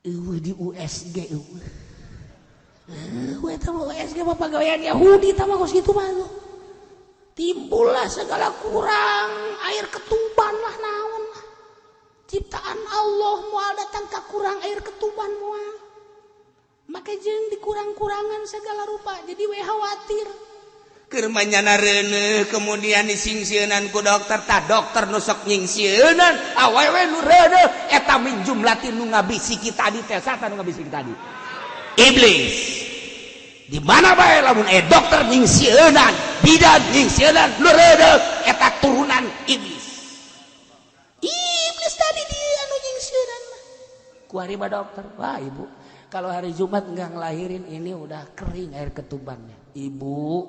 di USG USG pegawaian Yahudi tamah kos gitu mah timbullah segala kurang air ketuban lah naon lah ciptaan Allah moal datang ka kurang air ketuban moal maka jeung dikurang-kurangan segala rupa jadi we khawatir keur manyana reuneuh kemudian disingsieunnan ku dokter tah dokter nu sok nyingsieunnan awewe nu reuneuh eta min jumlah nu ngabisiki tadi teh satan nu ngabisiki tadi iblis di mana bae lamun dokter nyingsieunnan bidan nyingsieunnan nu reuneuh eta turunan iblis tadi dia nu nyingsieunnan mah ku ari ba dokter wah ibu kalau hari Jumat enggak ngelahirin ini udah kering air ketubannya ibu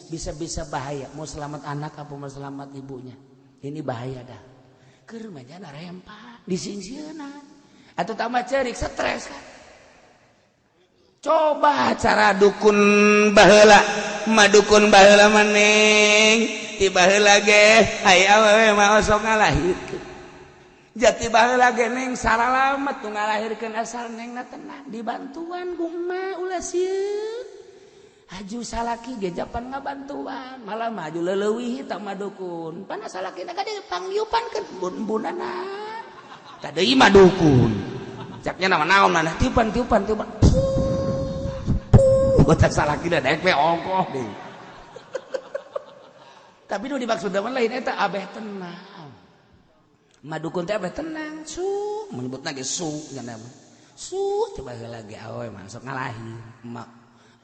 bisa-bisa bahaya mau selamat anak apa mau selamat ibunya ini bahaya dah keur manyana rempa disingsieunnan atau tambah cerik stres kan coba cara dukun baheula madukun baheula maneng ti baheula ge aya awewe mah sok ngalahirkeun jati baheula ge neng saralamet tu ngalahirkeun asal nengna tenang dibantuan ku emak ulah sieun haju salaki ge japan ngabantuan malah maju leuwih tak madukun pana salakina gade pangliupankeun embun-embunana tadi mah dukun caknya naon mana tiupan otak salakina daek we ongkoh deui tapi nu dimaksud mah lain eta abeh tenang madukun teh abeh tenang su menyebutna ge su cenah mah su coba heula ge awewe mah sok ngalahir emak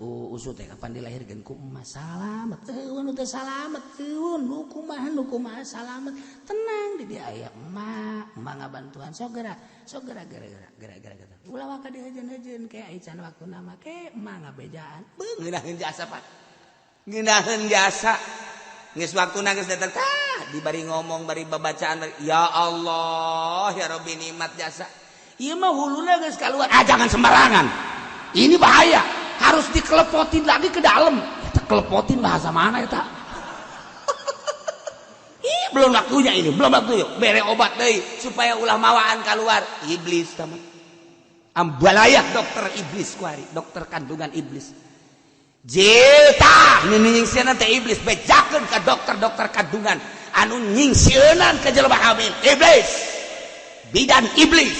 usut teh kapan dilahirkeun ku emak salamet eueun teh salamet eueun nu kumaha salamet tenang di dia aya emak ngabantuan sok geura ulah waka dieujeun-eujeun ke ai can waktuna mah ke emak ngabejaan beung ngeunaheun jasa Pak ngeunaheun jasa geus waktuna geus datang tah dibari ngomong bari babacaan ya Allah ya Rabbi nikmat jasa ieu mah huluna geus kaluar jangan sembarangan ini bahaya harus dikelepotin lagi ke dalam eta kelepotin bahasa mana eta belum waktunya ini belum waktunya bere obat deui supaya ulah mawaan keluar iblis tamat ambalayak dokter iblis kuari dokter kandungan iblis jilta nyingsieunan teh iblis bejakeun ka dokter kandungan anu nyingsieunan ka jelema hamil iblis bidan iblis